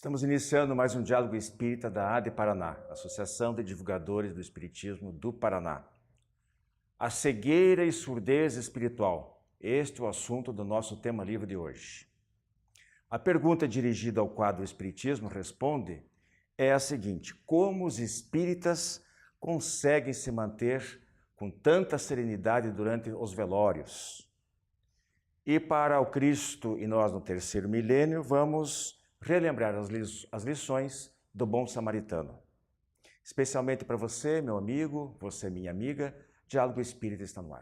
Estamos iniciando mais um Diálogo Espírita da ADE Paraná, Associação de Divulgadores do Espiritismo do Paraná. A cegueira e surdez espiritual. Este é o assunto do nosso tema livre de hoje. A pergunta dirigida ao quadro Espiritismo responde é a seguinte: como os espíritas conseguem se manter com tanta serenidade durante os velórios? E para o Cristo e nós no terceiro milênio, vamos relembrar as lições do bom samaritano. Especialmente para você, meu amigo, você, minha amiga, Diálogo Espírita está no ar.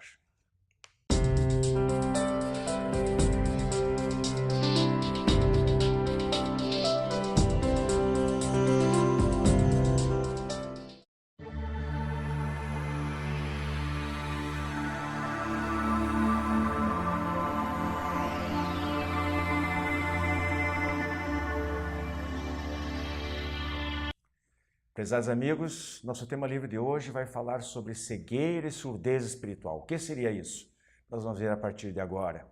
Prezados amigos, nosso tema livre de hoje vai falar sobre cegueira e surdez espiritual. O que seria isso? Nós vamos ver a partir de agora.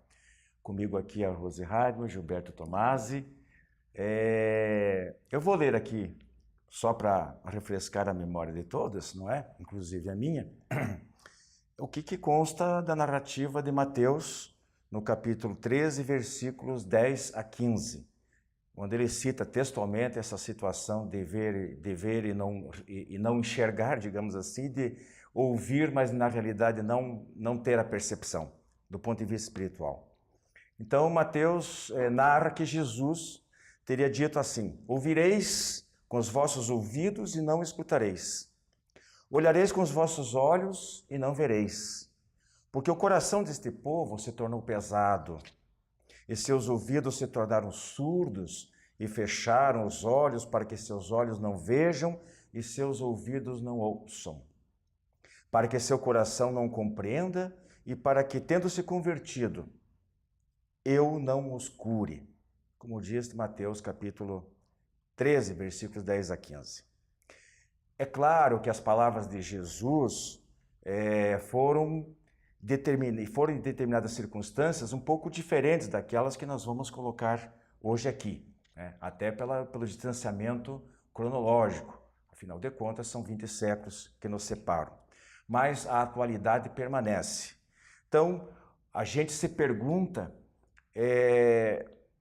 Comigo aqui é a Rose Hagel, Gilberto Tomasi. Eu vou ler aqui, só para refrescar a memória de todas, não é? Inclusive a minha, o que consta da narrativa de Mateus, no capítulo 13, versículos 10 a 15. Onde ele cita textualmente essa situação de ver e não enxergar, digamos assim, de ouvir, mas na realidade não ter a percepção, do ponto de vista espiritual. Então, Mateus narra que Jesus teria dito assim: ouvireis com os vossos ouvidos e não escutareis. Olhareis com os vossos olhos e não vereis. Porque o coração deste povo se tornou pesado, e seus ouvidos se tornaram surdos, e fecharam os olhos para que seus olhos não vejam e seus ouvidos não ouçam, para que seu coração não compreenda e para que, tendo se convertido, eu não os cure. Como diz Mateus capítulo 13, versículos 10 a 15. É claro que as palavras de Jesus foram em determinadas circunstâncias um pouco diferentes daquelas que nós vamos colocar hoje aqui, né? Até pelo distanciamento cronológico. Afinal de contas, são 20 séculos que nos separam. Mas a atualidade permanece. Então, a gente se pergunta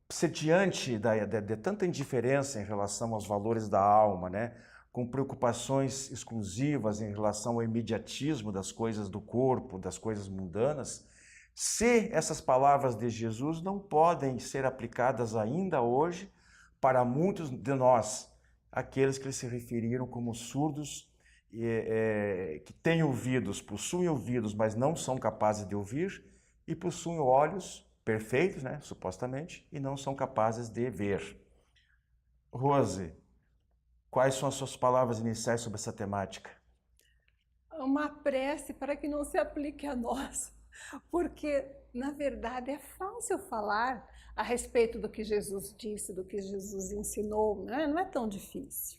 se diante de tanta indiferença em relação aos valores da alma, né? Com preocupações exclusivas em relação ao imediatismo das coisas do corpo, das coisas mundanas, se essas palavras de Jesus não podem ser aplicadas ainda hoje para muitos de nós, aqueles que se referiram como surdos, que têm ouvidos, possuem ouvidos, mas não são capazes de ouvir, e possuem olhos perfeitos, né, supostamente, e não são capazes de ver. Rose, quais são as suas palavras iniciais sobre essa temática? Uma prece para que não se aplique a nós, porque, na verdade, é fácil falar a respeito do que Jesus disse, do que Jesus ensinou, né? Não é tão difícil.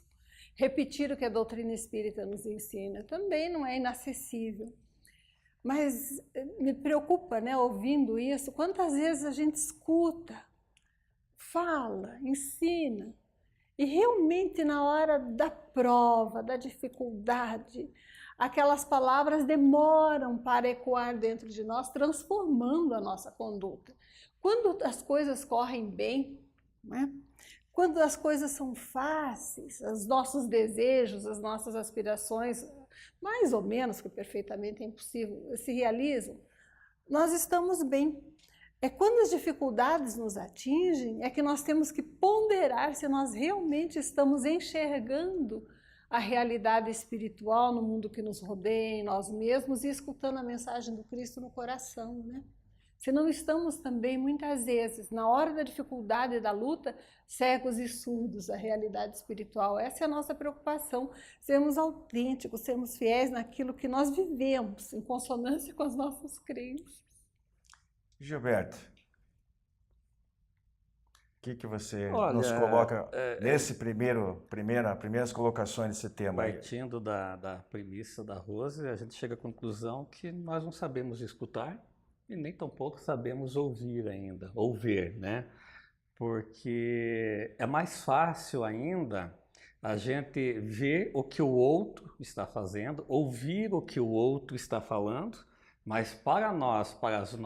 Repetir o que a doutrina espírita nos ensina também não é inacessível. Mas me preocupa, né, ouvindo isso, quantas vezes a gente escuta, fala, ensina, e realmente na hora da prova, da dificuldade, aquelas palavras demoram para ecoar dentro de nós, transformando a nossa conduta. Quando as coisas correm bem, né? Quando as coisas são fáceis, os nossos desejos, as nossas aspirações, mais ou menos que perfeitamente é impossível, se realizam, nós estamos bem. É quando as dificuldades nos atingem, é que nós temos que ponderar se nós realmente estamos enxergando a realidade espiritual no mundo que nos rodeia, em nós mesmos, e escutando a mensagem do Cristo no coração, né? Se não estamos também, muitas vezes, na hora da dificuldade e da luta, cegos e surdos à realidade espiritual. Essa é a nossa preocupação, sermos autênticos, sermos fiéis naquilo que nós vivemos, em consonância com as nossas crenças. Gilberto, o que você nos coloca nesse primeiras colocações desse tema aí? Partindo da premissa da Rose, a gente chega à conclusão que nós não sabemos escutar e nem tampouco sabemos ouvir ainda, ou ver, né? porque é mais fácil ainda a gente ver o que o outro está fazendo, ouvir o que o outro está falando, mas para nós, para os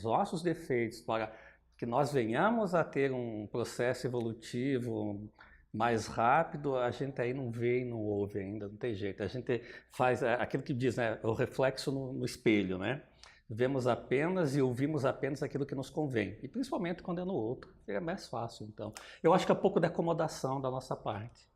nossos defeitos, para que nós venhamos a ter um processo evolutivo mais rápido, a gente aí não vê e não ouve ainda, não tem jeito. A gente faz aquilo que diz, né, o reflexo no espelho, né? Vemos apenas e ouvimos apenas aquilo que nos convém, e principalmente quando é no outro, é mais fácil, então. Eu acho que é um pouco de acomodação da nossa parte.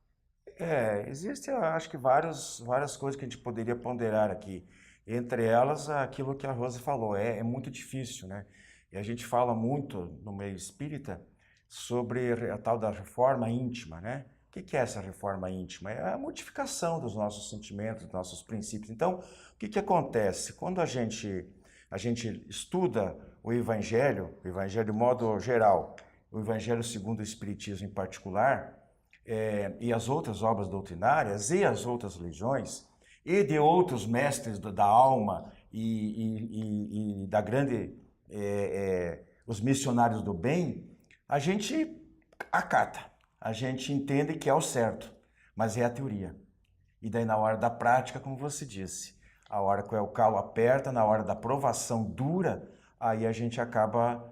Existe, eu acho que várias coisas que a gente poderia ponderar aqui. Entre elas, aquilo que a Rose falou, é muito difícil, né? E a gente fala muito no meio espírita sobre a tal da reforma íntima, né? O que é essa reforma íntima? É a modificação dos nossos sentimentos, dos nossos princípios. Então, o que acontece? Quando a gente estuda o Evangelho de modo geral, o Evangelho segundo o Espiritismo em particular, e as outras obras doutrinárias e as outras religiões, e de outros mestres da alma e da grande, os missionários do bem, a gente acata, a gente entende que é o certo, mas é a teoria. E daí na hora da prática, como você disse, a hora que o calo aperta, na hora da provação dura, aí a gente acaba,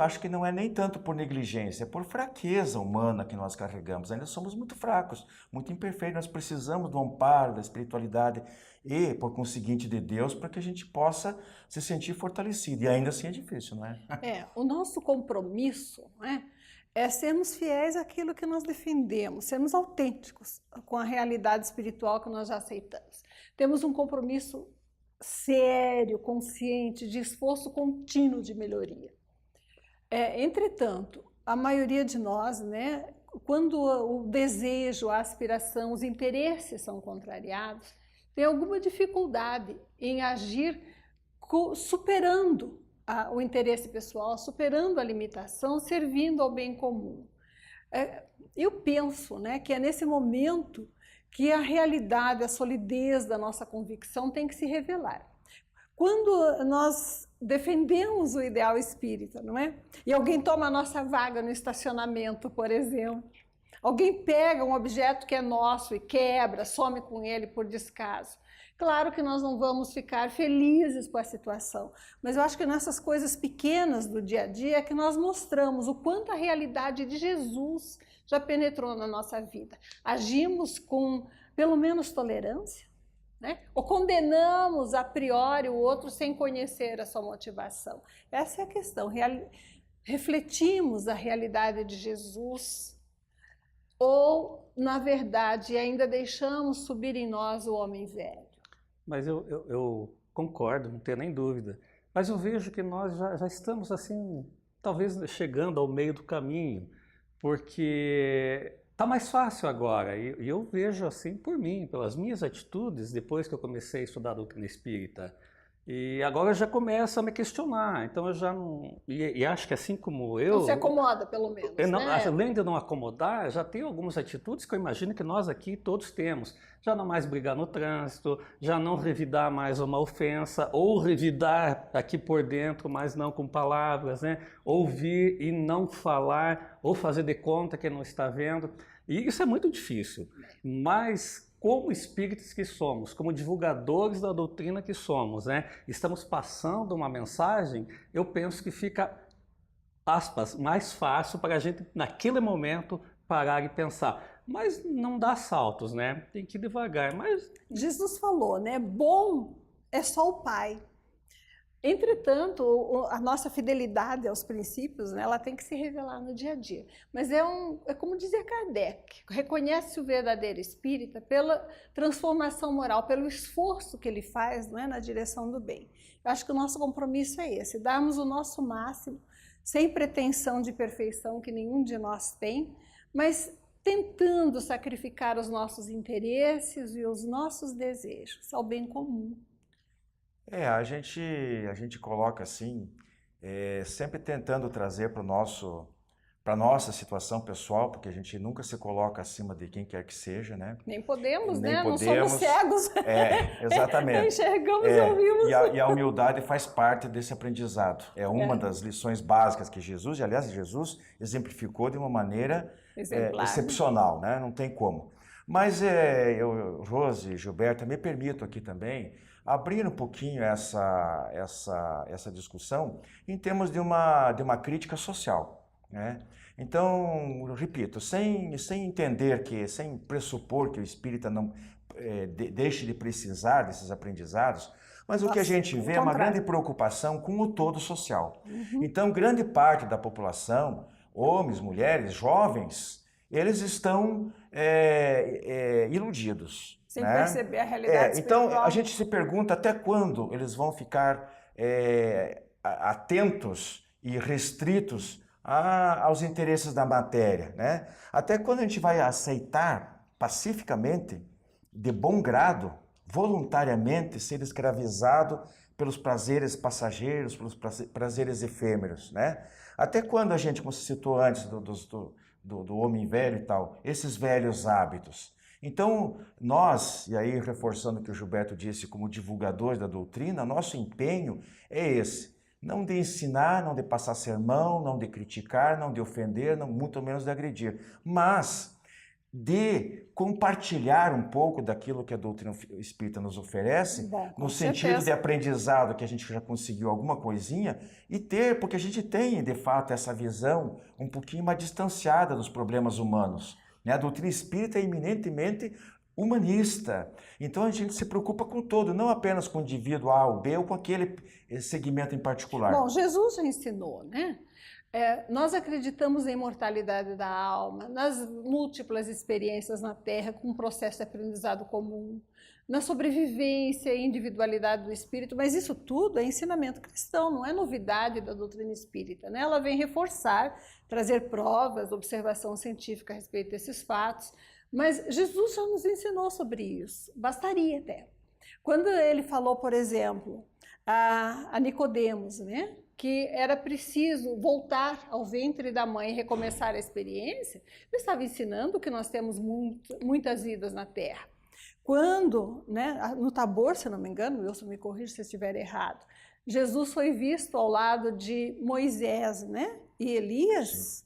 acho que não é nem tanto por negligência, é por fraqueza humana que nós carregamos. Ainda somos muito fracos, muito imperfeitos, nós precisamos do amparo, da espiritualidade e, por conseguinte, de Deus, para que a gente possa se sentir fortalecido. E ainda assim é difícil, não é? O nosso compromisso, né, é sermos fiéis àquilo que nós defendemos, sermos autênticos com a realidade espiritual que nós já aceitamos. Temos um compromisso sério, consciente, de esforço contínuo de melhoria. Entretanto, a maioria de nós, né, quando o desejo, a aspiração, os interesses são contrariados, tem alguma dificuldade em agir superando o interesse pessoal, superando a limitação, servindo ao bem comum. Eu penso, né, que é nesse momento que a realidade, a solidez da nossa convicção tem que se revelar. Quando nós defendemos o ideal espírita, não é? E alguém toma a nossa vaga no estacionamento, por exemplo, alguém pega um objeto que é nosso e quebra, some com ele por descaso. Claro que nós não vamos ficar felizes com a situação, mas eu acho que nessas coisas pequenas do dia a dia é que nós mostramos o quanto a realidade de Jesus já penetrou na nossa vida. Agimos com, pelo menos, tolerância, né? Ou condenamos a priori o outro sem conhecer a sua motivação. Essa é a questão. Refletimos a realidade de Jesus ou, na verdade, ainda deixamos subir em nós o homem velho? Mas eu concordo, não tenho nem dúvida. Mas eu vejo que nós já estamos assim, talvez chegando ao meio do caminho, porque está mais fácil agora. E eu vejo assim por mim, pelas minhas atitudes, depois que eu comecei a estudar a doutrina espírita. E agora eu já começo a me questionar, então eu já não... E acho que assim como eu... Não se acomoda, pelo menos, né? Além de não acomodar, já tem algumas atitudes que eu imagino que nós aqui todos temos. Já não mais brigar no trânsito, já não revidar mais uma ofensa, ou revidar aqui por dentro, mas não com palavras, né? Ouvir e não falar, ou fazer de conta que não está vendo. E isso é muito difícil, mas... Como espíritos que somos, como divulgadores da doutrina que somos, né? Estamos passando uma mensagem, eu penso que fica, aspas, mais fácil para a gente, naquele momento, parar e pensar. Mas não dá saltos, né? Tem que ir devagar. Mas... Jesus falou, né? Bom é só o Pai. Entretanto, a nossa fidelidade aos princípios, né, ela tem que se revelar no dia a dia. Mas é como dizia Kardec, reconhece o verdadeiro espírita pela transformação moral, pelo esforço que ele faz, né, na direção do bem. Eu acho que o nosso compromisso é esse, darmos o nosso máximo, sem pretensão de perfeição que nenhum de nós tem, mas tentando sacrificar os nossos interesses e os nossos desejos ao bem comum. A gente coloca assim, sempre tentando trazer para o para nossa situação pessoal, porque a gente nunca se coloca acima de quem quer que seja, né? Nem podemos, Nem né? podemos. Não somos cegos. Exatamente. Enxergamos e ouvimos. E a humildade faz parte desse aprendizado. É uma das lições básicas que Jesus, e aliás, Jesus exemplificou de uma maneira excepcional, né? Não tem como. Mas eu, Rose, Gilberto, me permito aqui também abrir um pouquinho essa discussão em termos de uma crítica social, né? Então, eu repito, sem entender sem pressupor que o espírita não deixe de precisar desses aprendizados, mas o que a gente vê é uma grande preocupação com o todo social. Então, grande parte da população, homens, mulheres, jovens, eles estão iludidos. Sem perceber a realidade então, espiritual. a gente se pergunta até quando eles vão ficar atentos e restritos aos interesses da matéria, né? Até quando a gente vai aceitar pacificamente, de bom grado, voluntariamente ser escravizado pelos prazeres passageiros, pelos prazeres efêmeros, né? Até quando a gente, como você citou antes do homem velho e tal, esses velhos hábitos. Então, nós, e aí reforçando o que o Gilberto disse como divulgadores da doutrina, nosso empenho é esse. Não de ensinar, não de passar sermão, não de criticar, não de ofender, não, muito menos de agredir, mas de compartilhar um pouco daquilo que a doutrina espírita nos oferece, no sentido de aprendizado, que a gente já conseguiu alguma coisinha, e porque a gente tem, de fato, essa visão um pouquinho mais distanciada dos problemas humanos, né? A doutrina espírita é eminentemente humanista. Então a gente se preocupa com todo, não apenas com o indivíduo A ou B ou com aquele segmento em particular. Bom, Jesus já ensinou, né? Nós acreditamos na imortalidade da alma, nas múltiplas experiências na Terra com um processo de aprendizado comum, na sobrevivência e individualidade do espírito, mas isso tudo é ensinamento cristão, não é novidade da doutrina espírita, né? Ela vem reforçar, trazer provas, observação científica a respeito desses fatos, mas Jesus já nos ensinou sobre isso, bastaria até. Quando ele falou, por exemplo, a Nicodemos, né, que era preciso voltar ao ventre da mãe e recomeçar a experiência, ele estava ensinando que nós temos muitas vidas na Terra. Quando, né, no Tabor, se não me engano, Wilson me corrija se eu estiver errado, Jesus foi visto ao lado de Moisés, né, e Elias.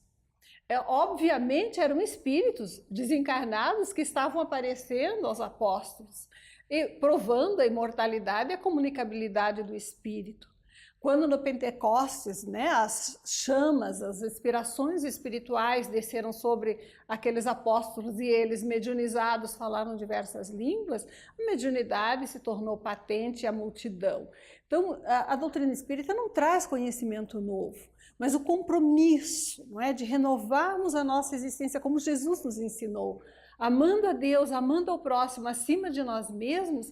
Obviamente eram espíritos desencarnados que estavam aparecendo aos apóstolos, e provando a imortalidade e a comunicabilidade do espírito. Quando no Pentecostes, né, as chamas, as inspirações espirituais desceram sobre aqueles apóstolos e eles, mediunizados, falaram diversas línguas, a mediunidade se tornou patente à multidão. Então, a doutrina espírita não traz conhecimento novo, mas o compromisso, não é, de renovarmos a nossa existência como Jesus nos ensinou, amando a Deus, amando ao próximo acima de nós mesmos,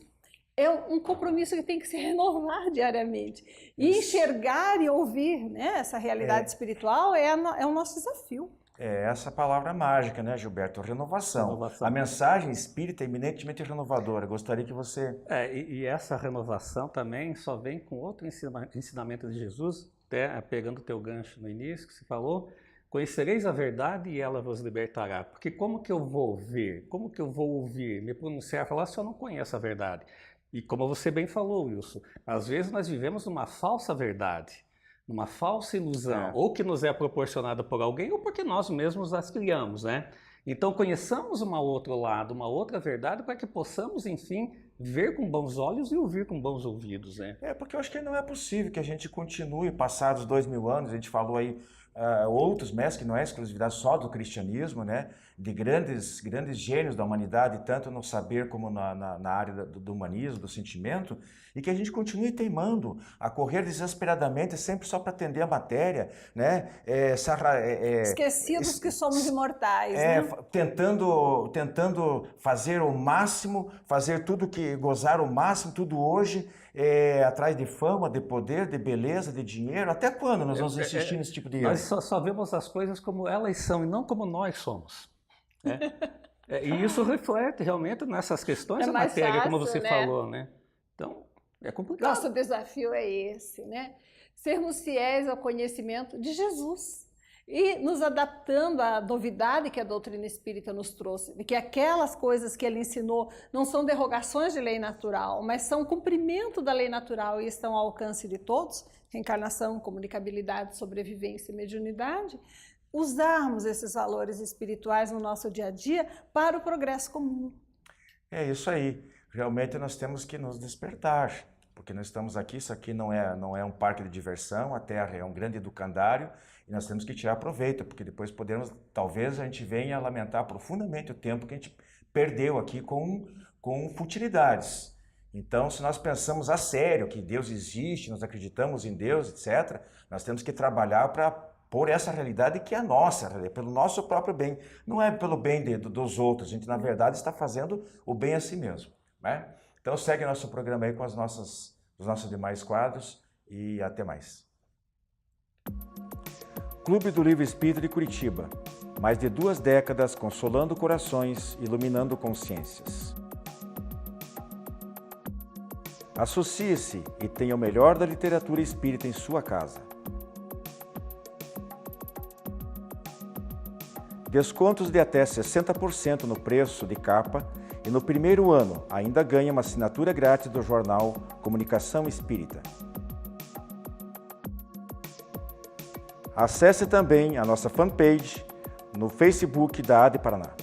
é um compromisso que tem que se renovar diariamente. E enxergar e ouvir, né, essa realidade espiritual é o nosso desafio. Essa palavra mágica, né, Gilberto? Renovação. A mensagem espírita é eminentemente renovadora. Gostaria que você... E essa renovação também só vem com outro ensinamento de Jesus, até pegando o teu gancho no início que você falou, conhecereis a verdade e ela vos libertará. Porque como que eu vou ver, como que eu vou ouvir, me pronunciar, falar se eu não conheço a verdade? E como você bem falou, Wilson, às vezes nós vivemos uma falsa verdade, uma falsa ilusão, ou que nos é proporcionada por alguém, ou porque nós mesmos as criamos, né? Então conheçamos um outro lado, uma outra verdade, para que possamos, enfim, ver com bons olhos e ouvir com bons ouvidos, né? Porque eu acho que não é possível que a gente continue, passados 2000 anos, a gente falou aí outros mestres, que não é exclusividade só do cristianismo, né? De grandes gênios da humanidade, tanto no saber como na área do humanismo, do sentimento, e que a gente continue teimando a correr desesperadamente sempre só para atender a matéria, né? Esquecidos que somos imortais, né? Tentando fazer o máximo, fazer tudo que gozar o máximo, tudo hoje, atrás de fama, de poder, de beleza, de dinheiro. Até quando nós vamos insistir nesse tipo de erro? Nós só vemos as coisas como elas são e não como nós somos. E isso reflete realmente nessas questões da matéria, fácil, como você falou, né? Então, é complicado. Nosso desafio é esse, né? Sermos fiéis ao conhecimento de Jesus. e nos adaptando à novidade que a doutrina espírita nos trouxe, de que aquelas coisas que ele ensinou não são derrogações de lei natural, mas são cumprimento da lei natural e estão ao alcance de todos, reencarnação, comunicabilidade, sobrevivência e mediunidade, usarmos esses valores espirituais no nosso dia a dia para o progresso comum. É isso aí. Realmente nós temos que nos despertar, porque nós estamos aqui, isso aqui não é um parque de diversão, a Terra é um grande educandário e nós temos que tirar proveito, porque depois talvez a gente venha a lamentar profundamente o tempo que a gente perdeu aqui com futilidades. Então, se nós pensamos a sério que Deus existe, nós acreditamos em Deus, etc., nós temos que trabalhar para pôr essa realidade que é a nossa, pelo nosso próprio bem. Não é pelo bem dos outros, a gente na verdade está fazendo o bem a si mesmo, né? Então segue nosso programa aí com os nossos demais quadros e até mais. Clube do Livro Espírita de Curitiba. Mais de 2 décadas consolando corações, iluminando consciências. Associe-se e tenha o melhor da literatura espírita em sua casa. Descontos de até 60% no preço de capa e no primeiro ano ainda ganha uma assinatura grátis do jornal Comunicação Espírita. Acesse também a nossa fanpage no Facebook da AD Paraná.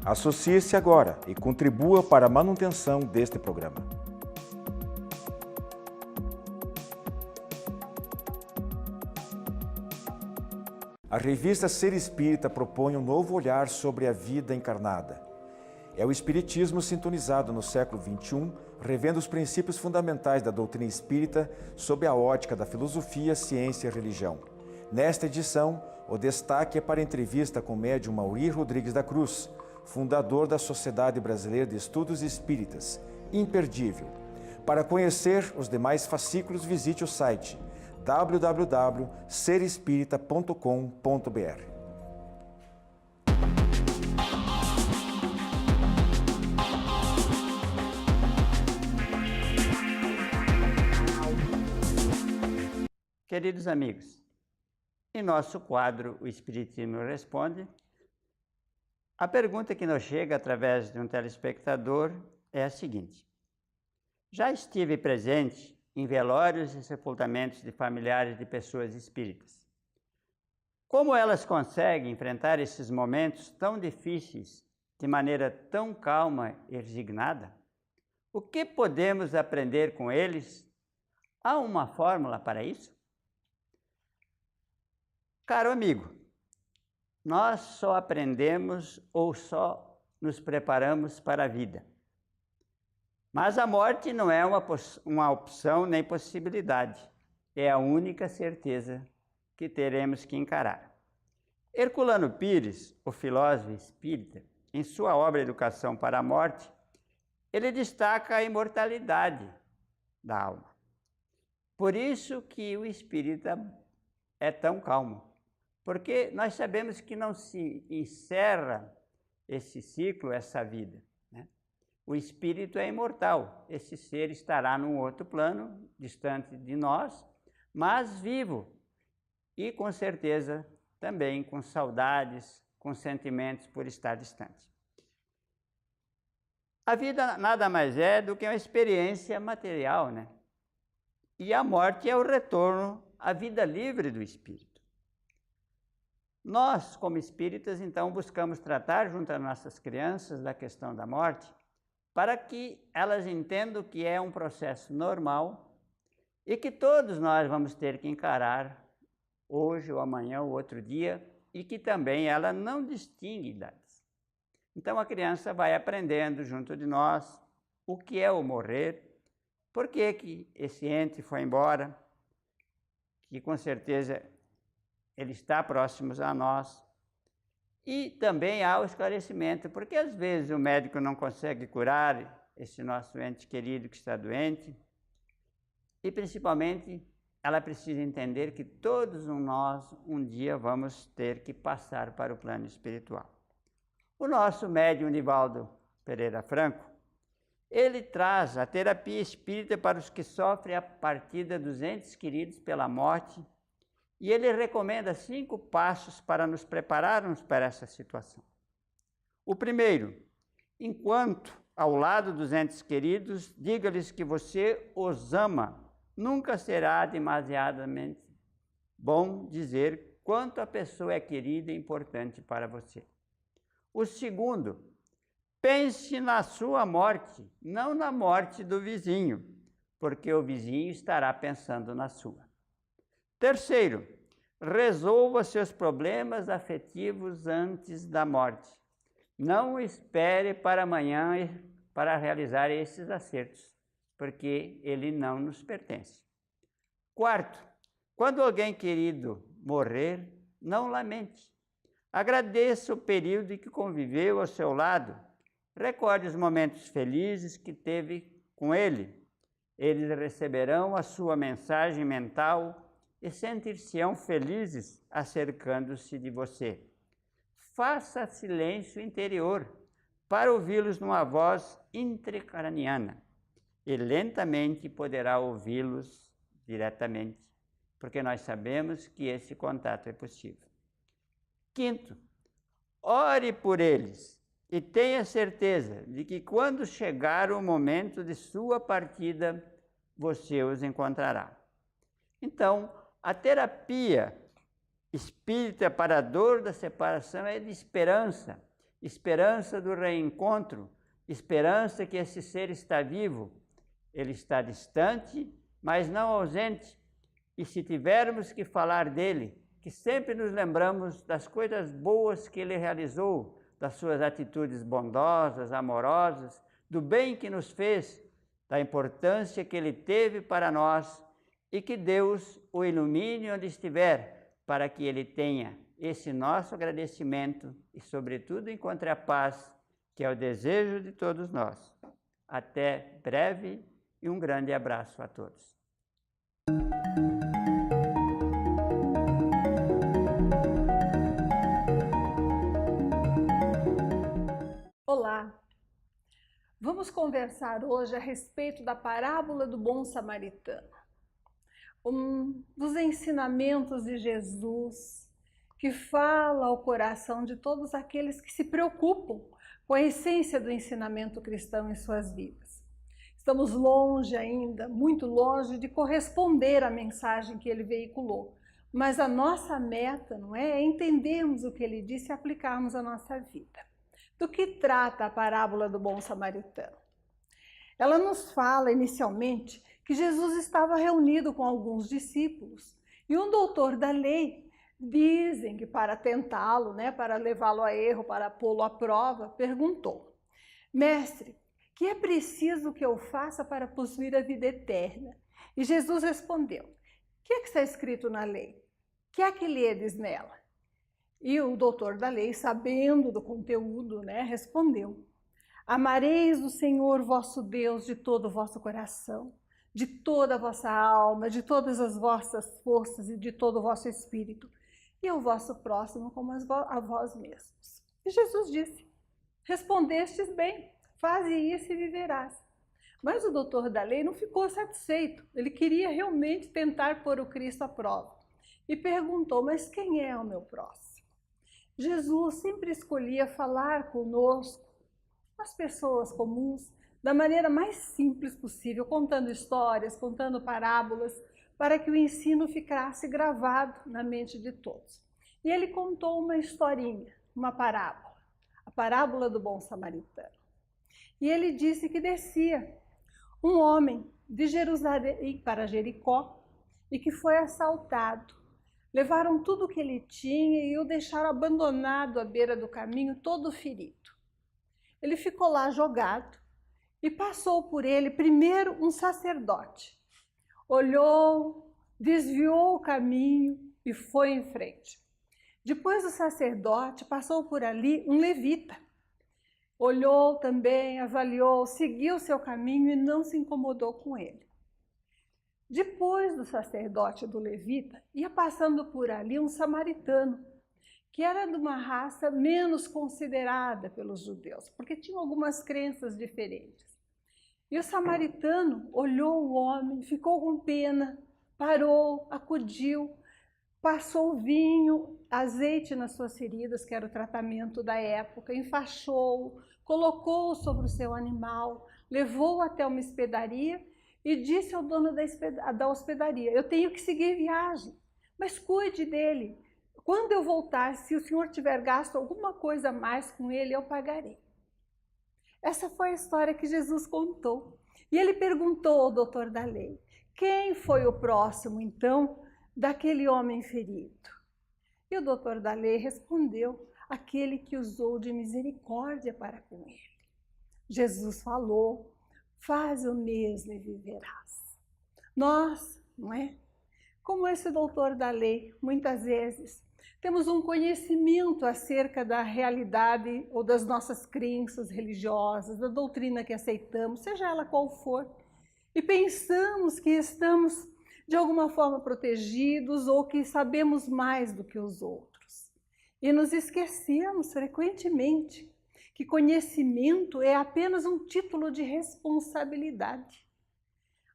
Associe-se agora e contribua para a manutenção deste programa. A revista Ser Espírita propõe um novo olhar sobre a vida encarnada. É o Espiritismo sintonizado no século XXI, revendo os princípios fundamentais da doutrina espírita sob a ótica da filosofia, ciência e religião. Nesta edição, o destaque é para a entrevista com o médium Mauri Rodrigues da Cruz, fundador da Sociedade Brasileira de Estudos Espíritas. Imperdível. Para conhecer os demais fascículos, visite o site www.serespirita.com.br. Queridos amigos, em nosso quadro O Espiritismo Responde, a pergunta que nos chega através de um telespectador é a seguinte: já estive presente em velórios e sepultamentos de familiares de pessoas espíritas. Como elas conseguem enfrentar esses momentos tão difíceis de maneira tão calma e resignada? O que podemos aprender com eles? Há uma fórmula para isso? Caro amigo, nós só aprendemos ou só nos preparamos para a vida. Mas a morte não é uma opção nem possibilidade. É a única certeza que teremos que encarar. Herculano Pires, o filósofo espírita, em sua obra Educação para a Morte, ele destaca a imortalidade da alma. Por isso que o espírita é tão calmo, porque nós sabemos que não se encerra esse ciclo, essa vida. O espírito é imortal, esse ser estará num outro plano, distante de nós, mas vivo e com certeza também com saudades, com sentimentos por estar distante. A vida nada mais é do que uma experiência material, né? E a morte é o retorno à vida livre do espírito. Nós, como espíritas, então, buscamos tratar junto às nossas crianças da questão da morte, para que elas entendam que é um processo normal e que todos nós vamos ter que encarar hoje ou amanhã ou outro dia, e que também ela não distingue idades. Então a criança vai aprendendo junto de nós o que é o morrer, por que esse ente foi embora, que com certeza ele está próximo a nós. E também há o esclarecimento, porque às vezes o médico não consegue curar esse nosso ente querido que está doente, e principalmente ela precisa entender que todos nós um dia vamos ter que passar para o plano espiritual. O nosso médium Nivaldo Pereira Franco, ele traz a terapia espírita para os que sofrem a partida dos entes queridos pela morte E ele recomenda 5 passos para nos prepararmos para essa situação. O primeiro, enquanto ao lado dos entes queridos, diga-lhes que você os ama. Nunca será demasiadamente bom dizer quanto a pessoa é querida e importante para você. O segundo, pense na sua morte, não na morte do vizinho, porque o vizinho estará pensando na sua. Terceiro, resolva seus problemas afetivos antes da morte. Não espere para amanhã para realizar esses acertos, porque ele não nos pertence. Quarto, quando alguém querido morrer, não lamente. Agradeça o período em que conviveu ao seu lado. Recorde os momentos felizes que teve com ele. Eles receberão a sua mensagem mental e sentir-se-ão felizes acercando-se de você. Faça silêncio interior para ouvi-los numa voz intracraniana e lentamente poderá ouvi-los diretamente, porque nós sabemos que esse contato é possível. Quinto, ore por eles e tenha certeza de que quando chegar o momento de sua partida, você os encontrará. Então, a terapia espírita para a dor da separação é de esperança, esperança do reencontro, esperança que esse ser está vivo. Ele está distante, mas não ausente. E se tivermos que falar dele, que sempre nos lembramos das coisas boas que ele realizou, das suas atitudes bondosas, amorosas, do bem que nos fez, da importância que ele teve para nós, e que Deus o ilumine onde estiver, para que ele tenha esse nosso agradecimento e, sobretudo, encontre a paz, que é o desejo de todos nós. Até breve e um grande abraço a todos. Olá! Vamos conversar hoje a respeito da parábola do bom samaritano. Dos ensinamentos de Jesus, que fala ao coração de todos aqueles que se preocupam com a essência do ensinamento cristão em suas vidas. Estamos longe ainda, muito longe de corresponder à mensagem que ele veiculou, mas a nossa meta, não é entendermos o que ele disse e aplicarmos à nossa vida. Do que trata a parábola do bom samaritano? Ela nos fala inicialmente que Jesus estava reunido com alguns discípulos e um doutor da lei, dizem que para tentá-lo, para levá-lo a erro, para pô-lo à prova, perguntou: Mestre, que é preciso que eu faça para possuir a vida eterna? E Jesus respondeu: O que é que está escrito na lei? O que é que ledes nela? E o doutor da lei, sabendo do conteúdo, respondeu: Amareis o Senhor vosso Deus de todo o vosso coração, de toda a vossa alma, de todas as vossas forças e de todo o vosso espírito, e ao vosso próximo como a vós mesmos. E Jesus disse: Respondestes bem, faze isso e viverás. Mas o doutor da lei não ficou satisfeito, ele queria realmente tentar pôr o Cristo à prova. E perguntou: mas quem é o meu próximo? Jesus sempre escolhia falar conosco, as pessoas comuns, da maneira mais simples possível, contando histórias, contando parábolas, para que o ensino ficasse gravado na mente de todos. E ele contou uma historinha, uma parábola, a parábola do bom samaritano. E ele disse que descia um homem de Jerusalém para Jericó e que foi assaltado. Levaram tudo o que ele tinha e o deixaram abandonado à beira do caminho, todo ferido. Ele ficou lá jogado e passou por ele primeiro um sacerdote. Olhou, desviou o caminho e foi em frente. Depois do sacerdote, passou por ali um levita. Olhou também, avaliou, seguiu seu caminho e não se incomodou com ele. Depois do sacerdote e do levita, ia passando por ali um samaritano, que era de uma raça menos considerada pelos judeus, porque tinha algumas crenças diferentes. E o samaritano olhou o homem, ficou com pena, parou, acudiu, passou vinho, azeite nas suas feridas, que era o tratamento da época, enfaixou-o, colocou-o sobre o seu animal, levou-o até uma hospedaria e disse ao dono da hospedaria: eu tenho que seguir viagem, mas cuide dele. Quando eu voltar, se o senhor tiver gasto alguma coisa a mais com ele, eu pagarei. Essa foi a história que Jesus contou. E ele perguntou ao doutor da lei: quem foi o próximo, então, daquele homem ferido? E o doutor da lei respondeu: aquele que usou de misericórdia para com ele. Jesus falou: faz o mesmo e viverás. Nós, não é? Como esse doutor da lei, muitas vezes temos um conhecimento acerca da realidade ou das nossas crenças religiosas, da doutrina que aceitamos, seja ela qual for, e pensamos que estamos de alguma forma protegidos ou que sabemos mais do que os outros. E nos esquecemos frequentemente que conhecimento é apenas um título de responsabilidade,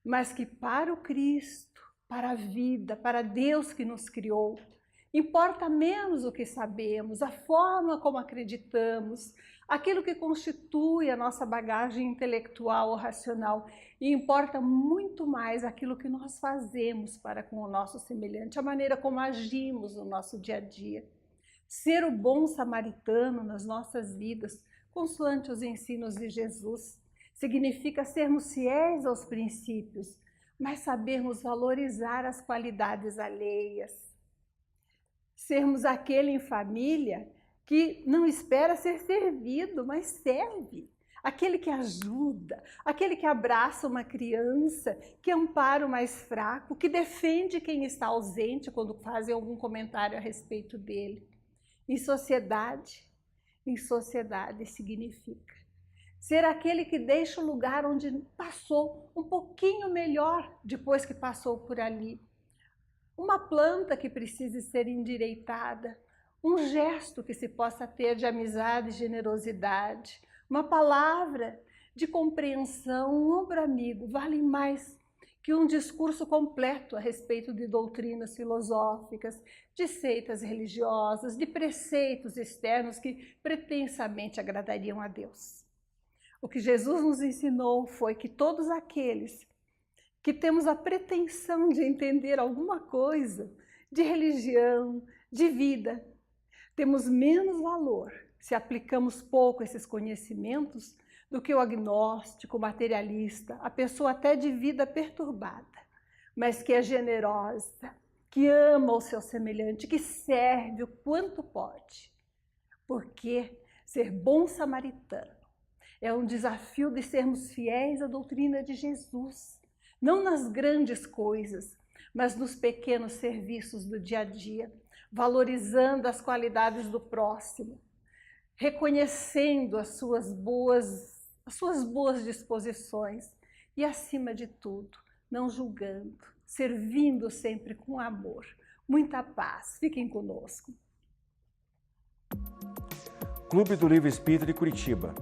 mas que para o Cristo, para a vida, para Deus que nos criou, importa menos o que sabemos, a forma como acreditamos, aquilo que constitui a nossa bagagem intelectual ou racional, e importa muito mais aquilo que nós fazemos para com o nosso semelhante, a maneira como agimos no nosso dia a dia. Ser o bom samaritano nas nossas vidas, consoante os ensinos de Jesus, significa sermos fiéis aos princípios, mas sabermos valorizar as qualidades alheias. Sermos aquele em família que não espera ser servido, mas serve. Aquele que ajuda, aquele que abraça uma criança, que ampara o mais fraco, que defende quem está ausente quando fazem algum comentário a respeito dele. Em sociedade significa ser aquele que deixa o lugar onde passou um pouquinho melhor depois que passou por ali. Uma planta que precise ser endireitada, um gesto que se possa ter de amizade e generosidade, uma palavra de compreensão, um ombro amigo, valem mais que um discurso completo a respeito de doutrinas filosóficas, de seitas religiosas, de preceitos externos que pretensamente agradariam a Deus. O que Jesus nos ensinou foi que todos aqueles que temos a pretensão de entender alguma coisa de religião, de vida, temos menos valor se aplicamos pouco esses conhecimentos do que o agnóstico, o materialista, a pessoa até de vida perturbada, mas que é generosa, que ama o seu semelhante, que serve o quanto pode. Porque ser bom samaritano é um desafio de sermos fiéis à doutrina de Jesus, não nas grandes coisas, mas nos pequenos serviços do dia a dia, valorizando as qualidades do próximo, reconhecendo as suas boas disposições e, acima de tudo, não julgando, servindo sempre com amor. Muita paz. Fiquem conosco. Clube do Livro Espírita de Curitiba.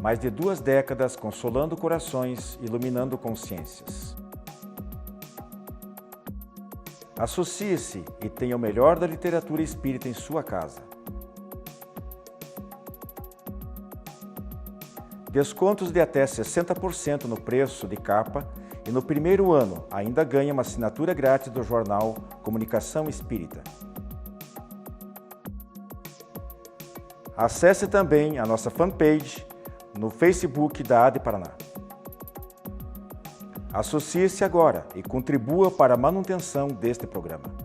Mais de 2 décadas consolando corações, iluminando consciências. Associe-se e tenha o melhor da literatura espírita em sua casa. Descontos de até 60% no preço de capa e no primeiro ano ainda ganha uma assinatura grátis do jornal Comunicação Espírita. Acesse também a nossa fanpage no Facebook da AD Paraná. Associe-se agora e contribua para a manutenção deste programa.